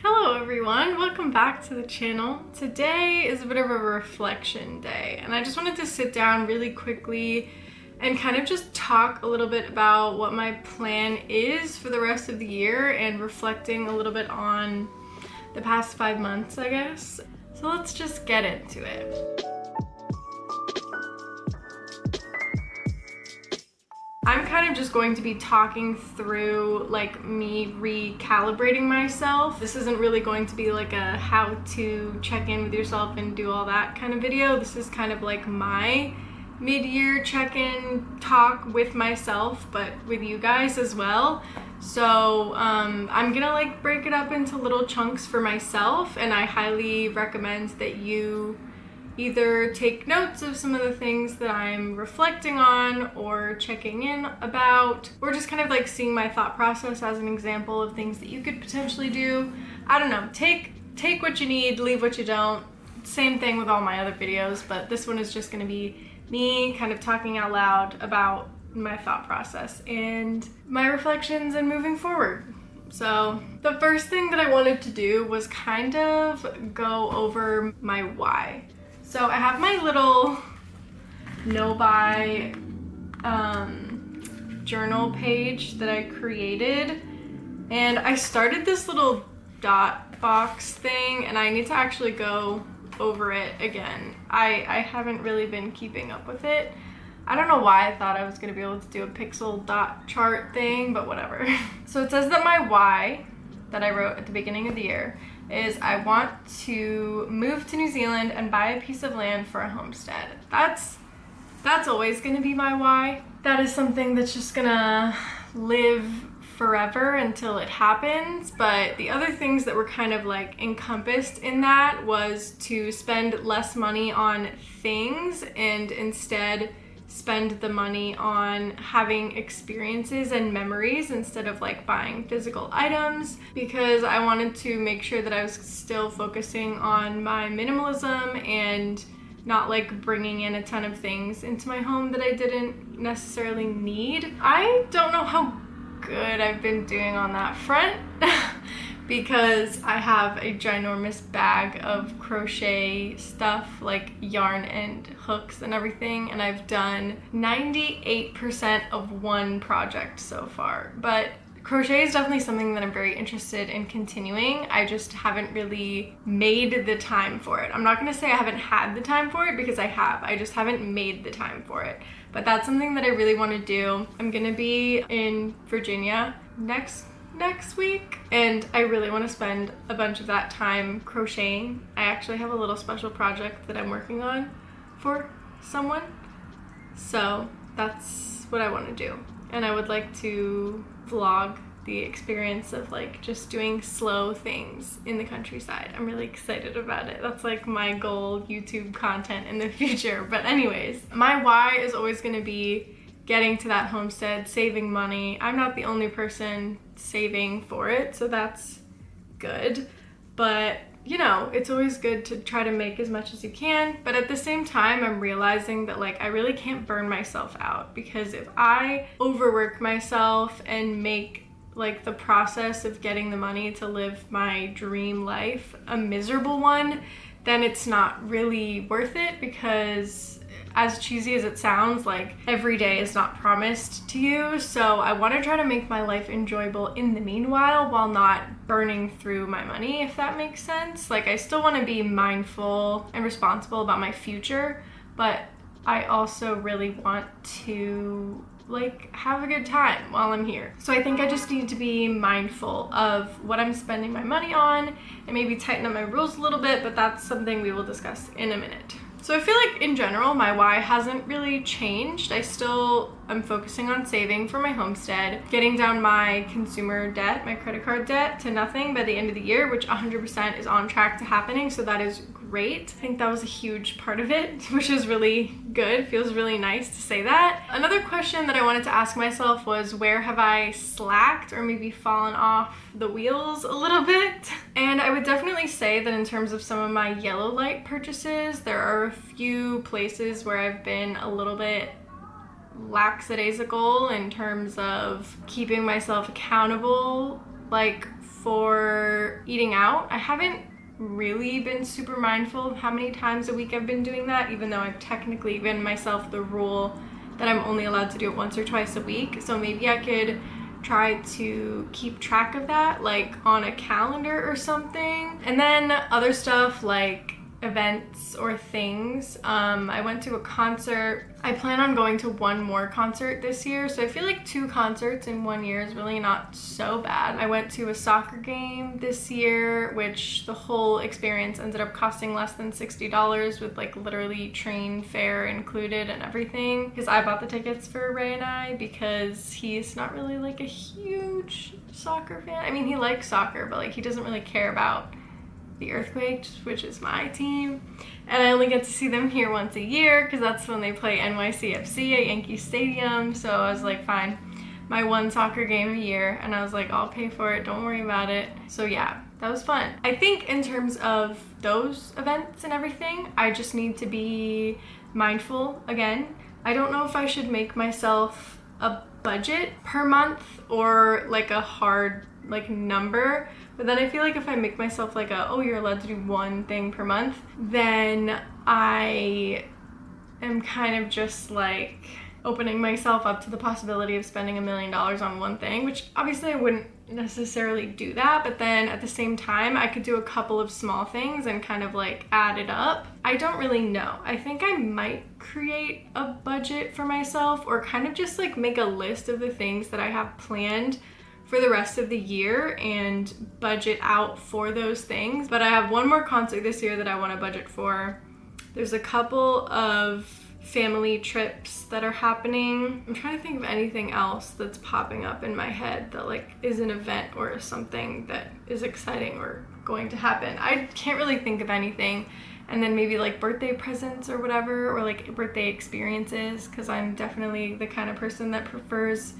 Hello everyone, welcome back to the channel. Today is a bit of a reflection day and I just wanted to sit down really quickly and kind of just talk a little bit about what my plan is for the rest of the year and reflecting a little bit on the past 5 months, I guess. So let's just get into it. I'm kind of just going to be talking through like me recalibrating myself. This isn't really going to be like a how to check in with yourself and do all that kind of video. This is kind of like my mid-year check-in talk with myself, but with you guys as well. So I'm gonna like break it up into little chunks for myself, and I highly recommend that you either take notes of some of the things that I'm reflecting on or checking in about, or just kind of like seeing my thought process as an example of things that you could potentially do. I don't know, take what you need, leave what you don't. Same thing with all my other videos, but this one is just gonna be me kind of talking out loud about my thought process and my reflections and moving forward. So the first thing that I wanted to do was kind of go over my why. So I have my little no-buy journal page that I created, and I started this little dot box thing and I need to actually go over it again. I haven't really been keeping up with it. I don't know why I thought I was gonna be able to do a pixel dot chart thing, but whatever. So it says that my why that I wrote at the beginning of the year is I want to move to New Zealand and buy a piece of land for a homestead. That's always gonna be my why. That is something that's just gonna live forever until it happens. But the other things that were kind of like encompassed in that was to spend less money on things and instead spend the money on having experiences and memories instead of like buying physical items, because I wanted to make sure that I was still focusing on my minimalism and not like bringing in a ton of things into my home that I didn't necessarily need. I don't know how good I've been doing on that front because I have a ginormous bag of crochet stuff, like yarn and hooks and everything, and I've done 98% of one project so far. But crochet is definitely something that I'm very interested in continuing. I just haven't really made the time for it. I'm not gonna say I haven't had the time for it, because I have. I just haven't made the time for it. But that's something that I really want to do. I'm gonna be in Virginia next week, and I really want to spend a bunch of that time crocheting. I actually have a little special project that I'm working on for someone, so that's what I want to do. And I would like to vlog the experience of like just doing slow things in the countryside. I'm really excited about it. That's like my goal YouTube content in the future. But anyways, my why is always going to be getting to that homestead, saving money. I'm not the only person saving for it, so that's good. But you know, it's always good to try to make as much as you can. But at the same time, I'm realizing that like I really can't burn myself out, because if I overwork myself and make like the process of getting the money to live my dream life a miserable one, then it's not really worth it, because as cheesy as it sounds, like every day is not promised to you. So I want to try to make my life enjoyable in the meanwhile while not burning through my money, if that makes sense. Like I still want to be mindful and responsible about my future, but I also really want to like have a good time while I'm here. So I think I just need to be mindful of what I'm spending my money on and maybe tighten up my rules a little bit, but that's something we will discuss in a minute. So I feel like in general, my why hasn't really changed. I'm focusing on saving for my homestead, getting down my consumer debt, my credit card debt, to nothing by the end of the year, which 100% is on track to happening. So that is great. I think that was a huge part of it, which is really good. Feels really nice to say that. Another question that I wanted to ask myself was, where have I slacked or maybe fallen off the wheels a little bit? And I would definitely say that in terms of some of my yellow light purchases, there are a few places where I've been a little bit lackadaisical in terms of keeping myself accountable, like for eating out. I haven't really been super mindful of how many times a week I've been doing that, even though I've technically given myself the rule that I'm only allowed to do it once or twice a week. So maybe I could try to keep track of that, like on a calendar or something. And then other stuff like events or things. I went to a concert. I plan on going to one more concert this year, so I feel like 2 concerts in 1 year is really not so bad. I went to a soccer game this year, which the whole experience ended up costing less than $60 with like literally train fare included and everything, because I bought the tickets for Ray and I because he's not really like a huge soccer fan. I mean, he likes soccer, but like he doesn't really care about the Earthquakes, which is my team, and I only get to see them here once a year because that's when they play NYCFC at Yankee Stadium. So I was like, fine, my one soccer game a year, and I was like, I'll pay for it, don't worry about it. So yeah, that was fun. I think in terms of those events and everything, I just need to be mindful again. I don't know if I should make myself a budget per month or like a hard like number, but then I feel like if I make myself like oh, you're allowed to do one thing per month, then I am kind of just like opening myself up to the possibility of spending $1 million on one thing, which obviously I wouldn't necessarily do that, but then at the same time I could do a couple of small things and kind of like add it up. I don't really know. I think I might create a budget for myself, or kind of just like make a list of the things that I have planned for the rest of the year and budget out for those things. But I have one more concert this year that I want to budget for. There's a couple of family trips that are happening. I'm trying to think of anything else that's popping up in my head that like is an event or something that is exciting or going to happen. I can't really think of anything. And then maybe like birthday presents or whatever, or like birthday experiences, because I'm definitely the kind of person that prefers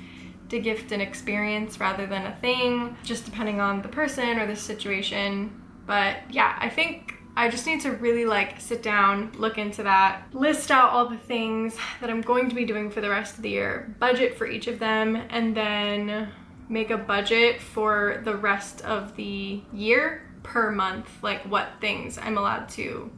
to gift an experience rather than a thing, just depending on the person or the situation. But yeah, I think I just need to really like sit down, look into that, list out all the things that I'm going to be doing for the rest of the year, budget for each of them, and then make a budget for the rest of the year per month, like what things I'm allowed to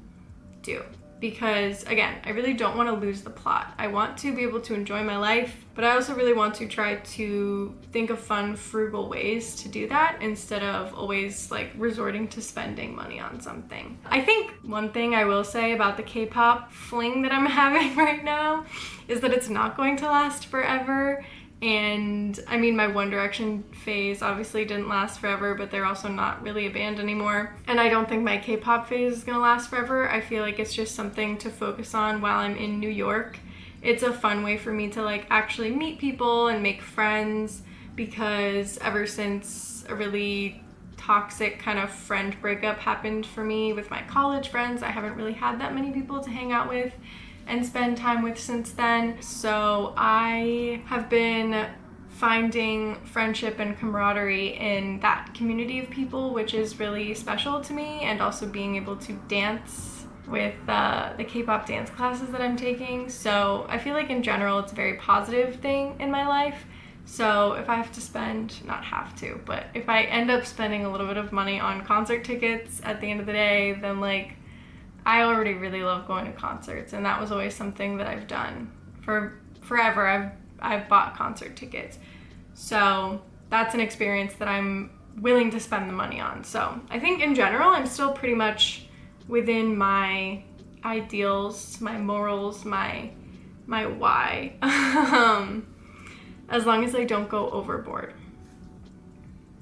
do. Because again, I really don't want to lose the plot. I want to be able to enjoy my life, but I also really want to try to think of fun, frugal ways to do that instead of always like resorting to spending money on something. I think one thing I will say about the K-pop fling that I'm having right now is that it's not going to last forever. And I mean, my One Direction phase obviously didn't last forever, but they're also not really a band anymore. And I don't think my K-pop phase is gonna last forever. I feel like it's just something to focus on while I'm in New York. It's a fun way for me to like actually meet people and make friends, because ever since a really toxic kind of friend breakup happened for me with my college friends, I haven't really had that many people to hang out with and spend time with since then. So I have been finding friendship and camaraderie in that community of people, which is really special to me, and also being able to dance with the K-pop dance classes that I'm taking. So I feel like in general it's a very positive thing in my life. So if I have to spend, not have to, but if I end up spending a little bit of money on concert tickets at the end of the day, then like I already really love going to concerts, and that was always something that I've done for forever. I've bought concert tickets. So that's an experience that I'm willing to spend the money on. So I think in general, I'm still pretty much within my ideals, my morals, my why, as long as I don't go overboard.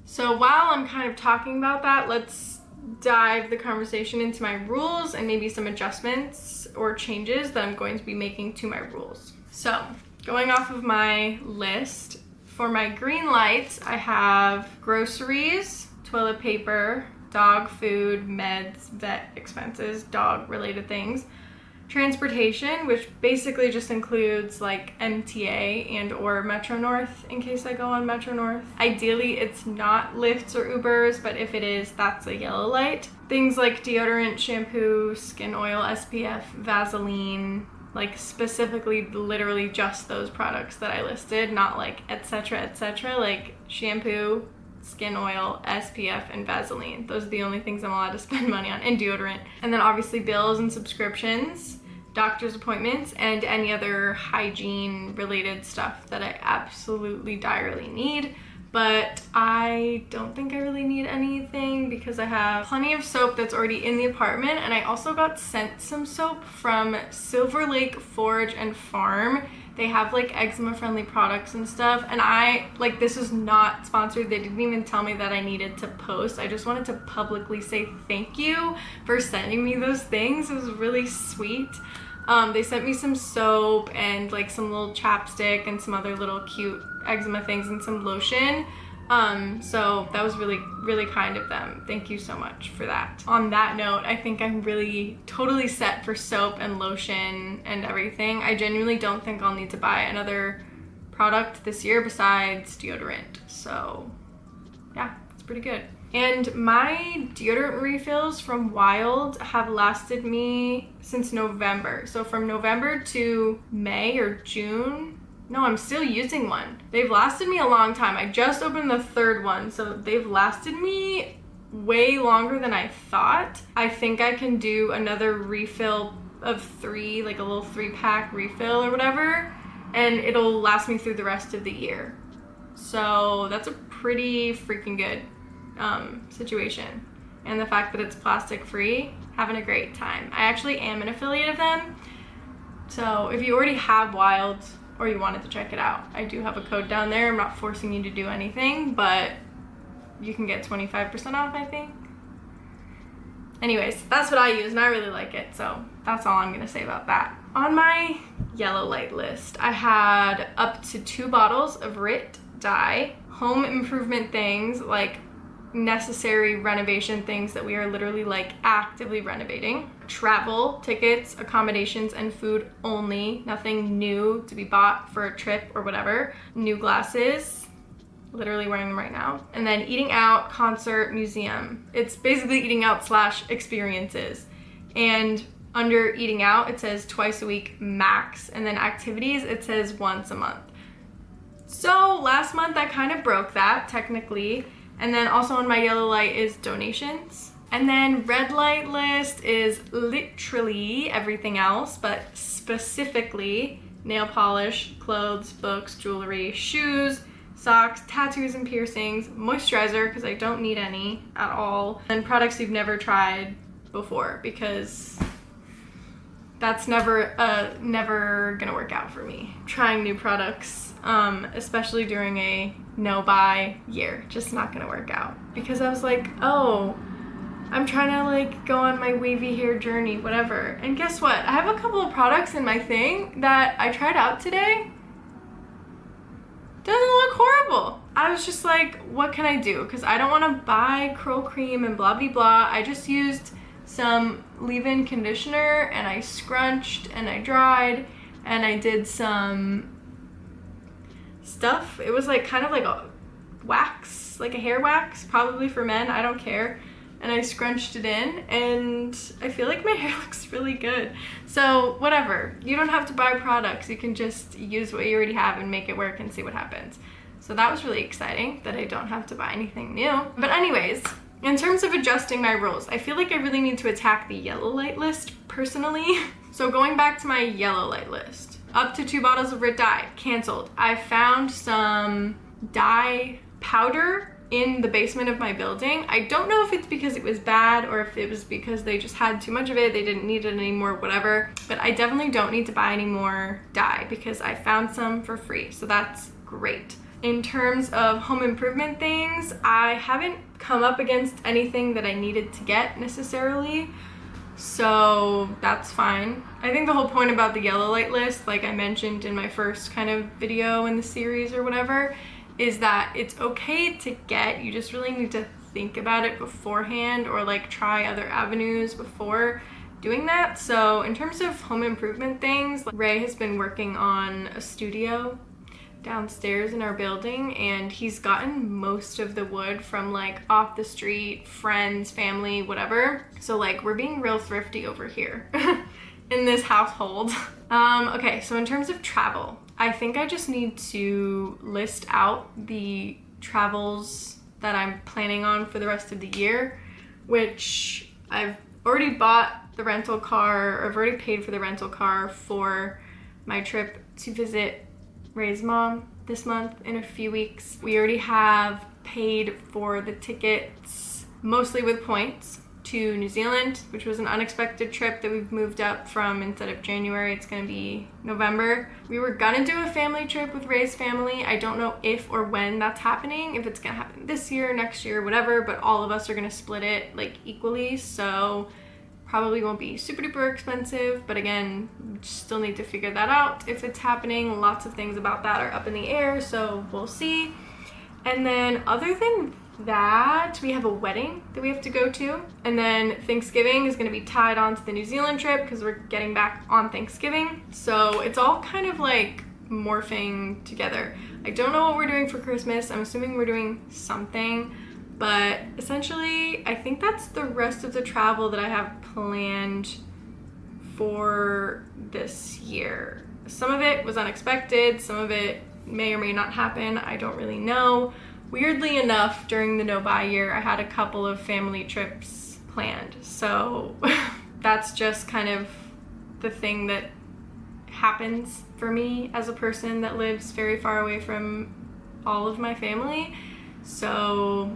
So while I'm kind of talking about that, let's dive the conversation into my rules and maybe some adjustments or changes that I'm going to be making to my rules. So going off of my list, for my green lights, I have groceries, toilet paper, dog food, meds, vet expenses, dog related things, transportation, which basically just includes like MTA and or Metro North in case I go on Metro North. Ideally, it's not Lyfts or Ubers, but if it is, that's a yellow light. Things like deodorant, shampoo, skin oil, SPF, Vaseline, like specifically literally just those products that I listed, not like etc., like shampoo, skin oil, SPF, and Vaseline. Those are the only things I'm allowed to spend money on, and deodorant. And then obviously bills and subscriptions, doctor's appointments, and any other hygiene related stuff that I absolutely direly need. But I don't think I really need anything because I have plenty of soap that's already in the apartment, and I also got sent some soap from Silver Lake Forage and Farm. They have like eczema friendly products and stuff, and this is not sponsored. They didn't even tell me that I needed to post. I just wanted to publicly say thank you for sending me those things. It was really sweet. They sent me some soap and like some little chapstick and some other little cute eczema things and some lotion. So that was really, really kind of them. Thank you so much for that. On that note, I think I'm really totally set for soap and lotion and everything. I genuinely don't think I'll need to buy another product this year besides deodorant. So yeah, it's pretty good. And my deodorant refills from Wild have lasted me since November. So from November to May or June. No, I'm still using one. They've lasted me a long time. I just opened the third one, so they've lasted me way longer than I thought. I think I can do another refill of 3, like a little 3-pack refill or whatever, and it'll last me through the rest of the year. So that's a pretty freaking good situation. And the fact that it's plastic free, having a great time. I actually am an affiliate of them. So if you already have Wild or you wanted to check it out, I do have a code down there. I'm not forcing you to do anything, but you can get 25% off, I think. Anyways, that's what I use and I really like it. So that's all I'm gonna say about that. On my yellow light list, I had up to 2 bottles of RIT dye, home improvement things like necessary renovation things that we are literally like actively renovating, travel tickets, accommodations, and food only, nothing new to be bought for a trip or whatever, new glasses, literally wearing them right now, and then eating out, concert, museum. It's basically eating out / experiences. And under eating out it says twice a week max, and then activities it says once a month. So last month I kind of broke that technically. And then also on my yellow light is donations. And then red light list is literally everything else, but specifically nail polish, clothes, books, jewelry, shoes, socks, tattoos and piercings, moisturizer, because I don't need any at all, and products you've never tried before, because that's never gonna work out for me. Trying new products, especially during a no-buy year, just not gonna work out. Because I was like, oh, I'm trying to like go on my wavy hair journey, whatever. And guess what? I have a couple of products in my thing that I tried out today. Doesn't look horrible. I was just like, what can I do? Because I don't want to buy curl cream and blah blah blah. I just used some leave-in conditioner and I scrunched and I dried and I did some stuff. It was like kind of like a wax, like a hair wax, probably for men, I don't care. And I scrunched it in and I feel like my hair looks really good. So whatever, you don't have to buy products. You can just use what you already have and make it work and see what happens. So that was really exciting that I don't have to buy anything new. But anyways, in terms of adjusting my rules, I feel like I really need to attack the yellow light list personally. So going back to my yellow light list, up to 2 bottles of RIT dye, canceled. I found some dye powder in the basement of my building. I don't know if it's because it was bad or if it was because they just had too much of it, they didn't need it anymore, whatever. But I definitely don't need to buy any more dye because I found some for free, so that's great. In terms of home improvement things, I haven't come up against anything that I needed to get necessarily, so that's fine. I think the whole point about the yellow light list, like I mentioned in my first kind of video in the series or whatever, is that it's okay to get, you just really need to think about it beforehand or like try other avenues before doing that. So in terms of home improvement things, Ray has been working on a studio downstairs in our building and he's gotten most of the wood from like off the street, friends, family, whatever. So like we're being real thrifty over here in this household. Okay, so in terms of travel, I think I just need to list out the travels that I'm planning on for the rest of the year, which I've already bought the rental car, or I've already paid for the rental car for my trip to visit Ray's mom this month in a few weeks. We already have paid for the tickets, mostly with points, to New Zealand, which was an unexpected trip that we've moved up from. Instead of January, it's gonna be November. We were gonna do a family trip with Ray's family. I don't know if or when that's happening, if it's gonna happen this year, next year, whatever, but all of us are gonna split it like equally, so probably won't be super duper expensive, but again, still need to figure that out if it's happening. Lots of things about that are up in the air, so we'll see. And then other than that, we have a wedding that we have to go to, and then Thanksgiving is going to be tied on to the New Zealand trip because we're getting back on Thanksgiving, so it's all kind of like morphing together. I don't know what we're doing for Christmas. I'm assuming we're doing something, but essentially I think that's the rest of the travel that I have planned for this year. Some of it was unexpected, some of it may or may not happen, I don't really know. Weirdly enough, during the no-buy year, I had a couple of family trips planned. So that's just kind of the thing that happens for me as a person that lives very far away from all of my family. So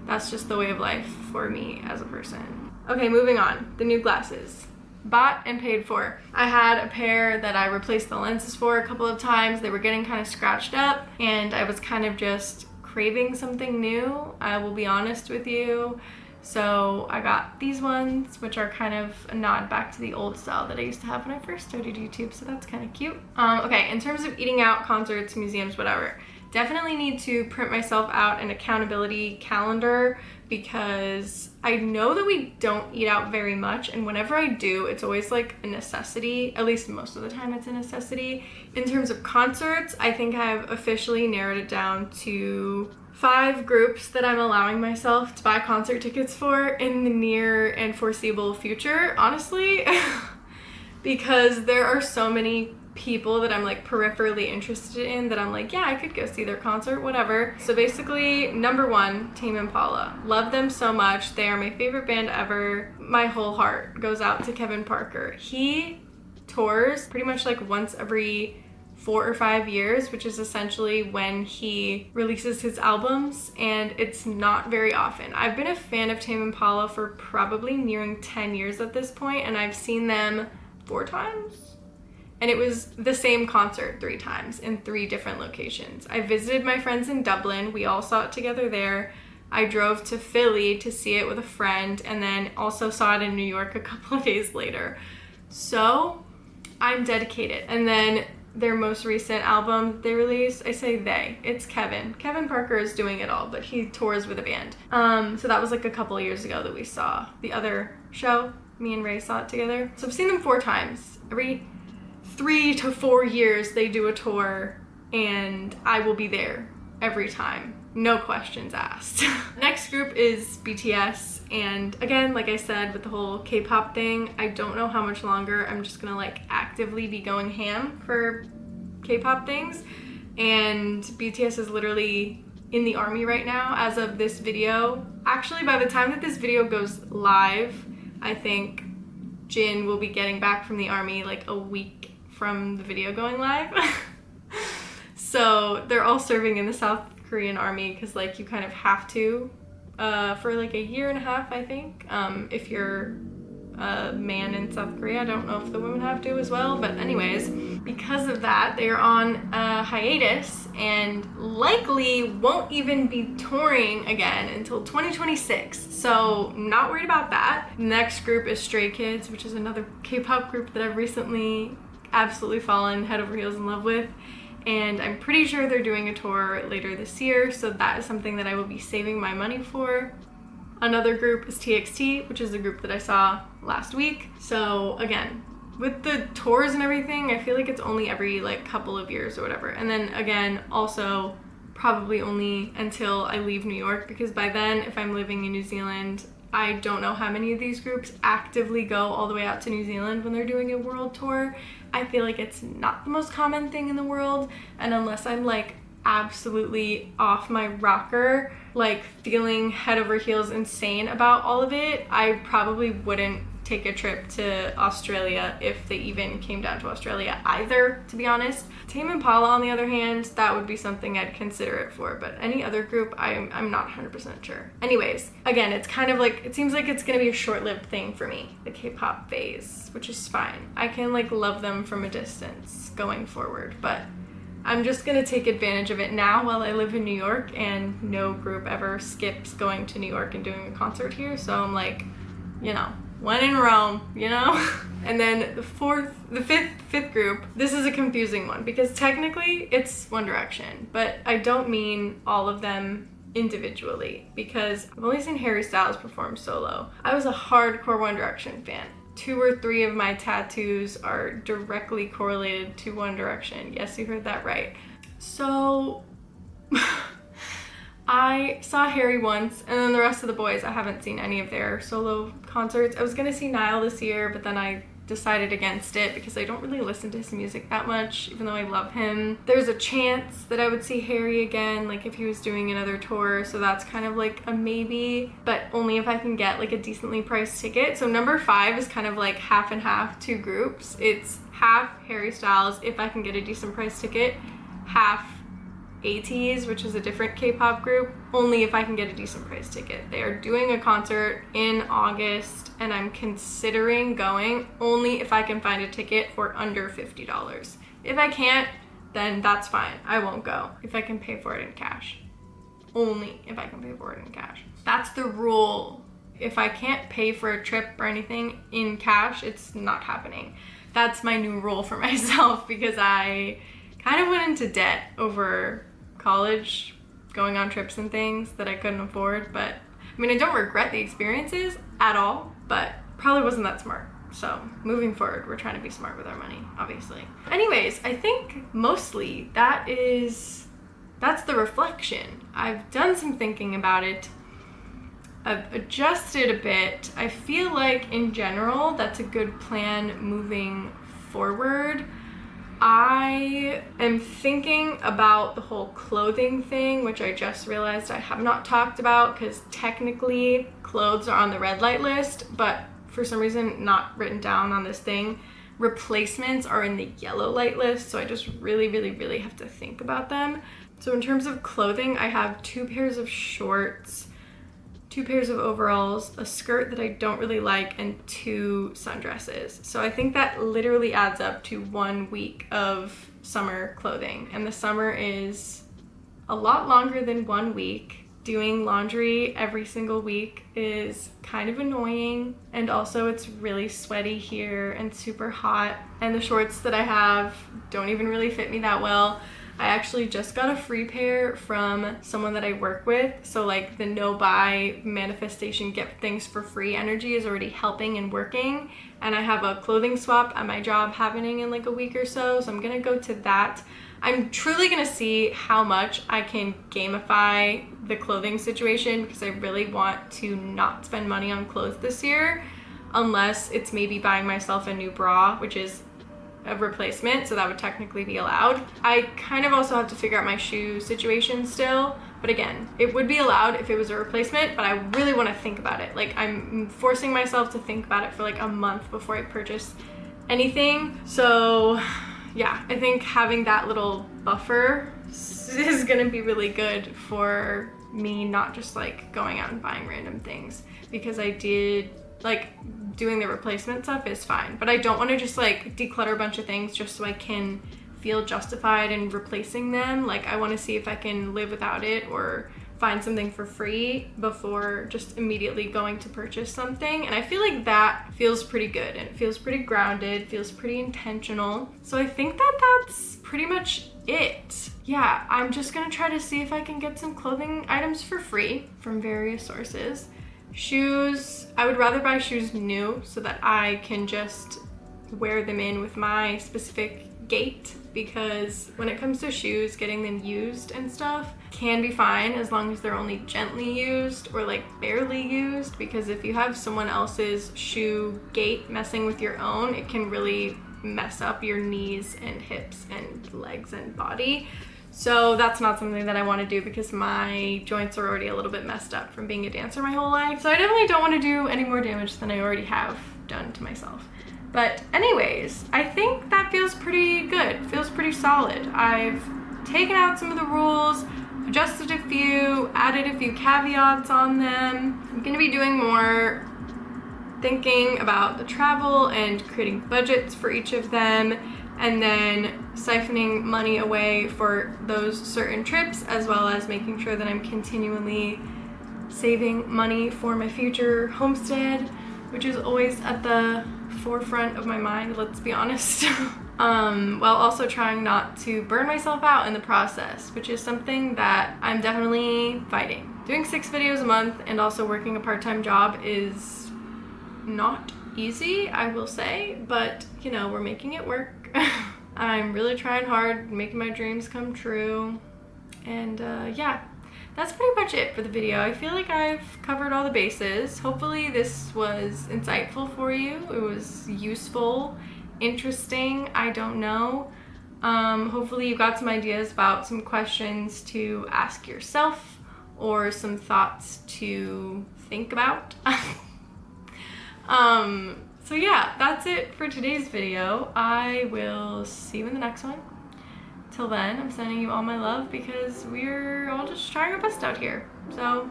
that's just the way of life for me as a person. Okay, moving on. The new glasses. Bought and paid for. I had a pair that I replaced the lenses for a couple of times. They were getting kind of scratched up and I was kind of just craving something new, I will be honest with you. So I got these ones, which are kind of a nod back to the old style that I used to have when I first started YouTube, so that's kind of cute. Okay, in terms of eating out, concerts, museums, whatever, definitely need to print myself out an accountability calendar because I know that we don't eat out very much, and whenever I do, it's always like a necessity. At least most of the time it's a necessity. In terms of concerts, I think I've officially narrowed it down to 5 groups that I'm allowing myself to buy concert tickets for in the near and foreseeable future, honestly, because there are so many people that I'm like peripherally interested in that I'm like, yeah, I could go see their concert, whatever. So basically, number 1, Tame Impala. Love them so much. They are my favorite band ever. My whole heart goes out to Kevin Parker. He tours pretty much like once every 4 or 5 years, which is essentially when he releases his albums, and it's not very often. I've been a fan of Tame Impala for probably nearing 10 years at this point, and I've seen them 4 times. And it was the same concert 3 times in 3 different locations. I visited my friends in Dublin. We all saw it together there. I drove to Philly to see it with a friend, and then also saw it in New York a couple of days later. So I'm dedicated. And then their most recent album they released, I say they, it's Kevin. Kevin Parker is doing it all, but he tours with a band. So that was like a couple of years ago that we saw the other show. Me and Ray saw it together. So I've seen them 4 times. Every 3 to 4 years they do a tour, and I will be there every time. No questions asked. Next group is BTS, and again, like I said, with the whole K-pop thing, I don't know how much longer I'm just gonna like actively be going ham for K-pop things, and BTS is literally in the army right now as of this video. Actually, by the time that this video goes live, I think Jin will be getting back from the army like a week from the video going live. So they're all serving in the South Korean army because like you kind of have to for like a year and a half, I think, if you're a man in South Korea. I don't know if the women have to as well, but anyways, because of that, they're on a hiatus and likely won't even be touring again until 2026. So I'm not worried about that. Next group is Stray Kids, which is another K-pop group that I've recently absolutely fallen head over heels in love with, and I'm pretty sure they're doing a tour later this year, so that is something that I will be saving my money for. Another group is TXT, which is the group that I saw last week. So again, with the tours and everything, I feel like it's only every like couple of years or whatever. And then again, also probably only until I leave New York, because by then, if I'm living in New Zealand, I don't know how many of these groups actively go all the way out to New Zealand when they're doing a world tour. I feel like it's not the most common thing in the world, and unless I'm like absolutely off my rocker, like feeling head over heels insane about all of it, I probably wouldn't take a trip to Australia if they even came down to Australia either, to be honest. Tame Impala, on the other hand, that would be something I'd consider it for, but any other group, I'm not 100% sure. Anyways, again, it's kind of like, it seems like it's gonna be a short-lived thing for me, the K-pop phase, which is fine. I can like love them from a distance going forward, but I'm just gonna take advantage of it now while I live in New York, and no group ever skips going to New York and doing a concert here, so I'm like, you know, when in Rome, you know? And then the fifth group, this is a confusing one because technically it's One Direction, but I don't mean all of them individually because I've only seen Harry Styles perform solo. I was a hardcore One Direction fan. 2 or 3 of my tattoos are directly correlated to One Direction. Yes, you heard that right. So I saw Harry once, and then the rest of the boys, I haven't seen any of their solo concerts. I was gonna see Niall this year, but then I decided against it because I don't really listen to his music that much, even though I love him. There's a chance that I would see Harry again, like if he was doing another tour, so that's kind of like a maybe, but only if I can get like a decently priced ticket. So number 5 is kind of like half and half, 2 groups. It's half Harry Styles if I can get a decent priced ticket, half ATEEZ, which is a different K-pop group, only if I can get a decent price ticket. They are doing a concert in August and I'm considering going only if I can find a ticket for under $50. If I can't, then that's fine. I won't go if I can pay for it in cash. Only if I can pay for it in cash. That's the rule. If I can't pay for a trip or anything in cash, it's not happening. That's my new rule for myself because I kind of went into debt over college, going on trips and things that I couldn't afford. But I mean, I don't regret the experiences at all, but probably wasn't that smart. So moving forward, we're trying to be smart with our money, obviously. Anyways, I think mostly that's the reflection. I've done some thinking about it. I've adjusted a bit. I feel like in general, that's a good plan moving forward. I am thinking about the whole clothing thing, which I just realized I have not talked about because technically clothes are on the red light list, but for some reason not written down on this thing. Replacements are in the yellow light list, so I just really have to think about them. So in terms of clothing, I have 2 pairs of shorts, 2 pairs of overalls, a skirt that I don't really like, and 2 sundresses. So I think that literally adds up to 1 week of summer clothing. And the summer is a lot longer than 1 week. Doing laundry every single week is kind of annoying. And also it's really sweaty here and super hot. And the shorts that I have don't even really fit me that well. I actually just got a free pair from someone that I work with. So like the no buy manifestation get things for free energy is already helping and working. And I have a clothing swap at my job happening in like a week or so. So I'm gonna go to that. I'm truly gonna see how much I can gamify the clothing situation because I really want to not spend money on clothes this year, unless it's maybe buying myself a new bra, which is a replacement, so that would technically be allowed. I kind of also have to figure out my shoe situation still, but again, it would be allowed if it was a replacement, but I really want to think about it. Like I'm forcing myself to think about it for like a month before I purchase anything. So yeah, I think having that little buffer is gonna be really good for me, not just like going out and buying random things, because I did like doing the replacement stuff is fine, but I don't want to just like declutter a bunch of things just so I can feel justified in replacing them. Like I want to see if I can live without it or find something for free before just immediately going to purchase something. And I feel like that feels pretty good and it feels pretty grounded, feels pretty intentional. So I think that that's pretty much it. Yeah, I'm just gonna try to see if I can get some clothing items for free from various sources. Shoes, I would rather buy shoes new so that I can just wear them in with my specific gait, because when it comes to shoes, getting them used and stuff can be fine as long as they're only gently used or like barely used, because if you have someone else's shoe gait messing with your own, it can really mess up your knees and hips and legs and body. So that's not something that I want to do because my joints are already a little bit messed up from being a dancer my whole life. So I definitely don't want to do any more damage than I already have done to myself. But anyways, I think that feels pretty good, feels pretty solid. I've taken out some of the rules, adjusted a few, added a few caveats on them. I'm gonna be doing more thinking about the travel and creating budgets for each of them, and then siphoning money away for those certain trips, as well as making sure that I'm continually saving money for my future homestead, which is always at the forefront of my mind, let's be honest. While also trying not to burn myself out in the process, which is something that I'm definitely fighting. Doing 6 videos a month and also working a part-time job is not easy, I will say, but you know, we're making it work. I'm really trying hard, making my dreams come true, and yeah, that's pretty much it for the video. I feel like I've covered all the bases. Hopefully this was insightful for you. It was useful, interesting, I don't know. Hopefully you got some ideas about some questions to ask yourself or some thoughts to think about. So yeah, that's it for today's video. I will see you in the next one. Till then, I'm sending you all my love because we're all just trying our best out here. So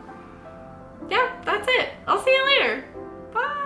yeah, that's it. I'll see you later. Bye.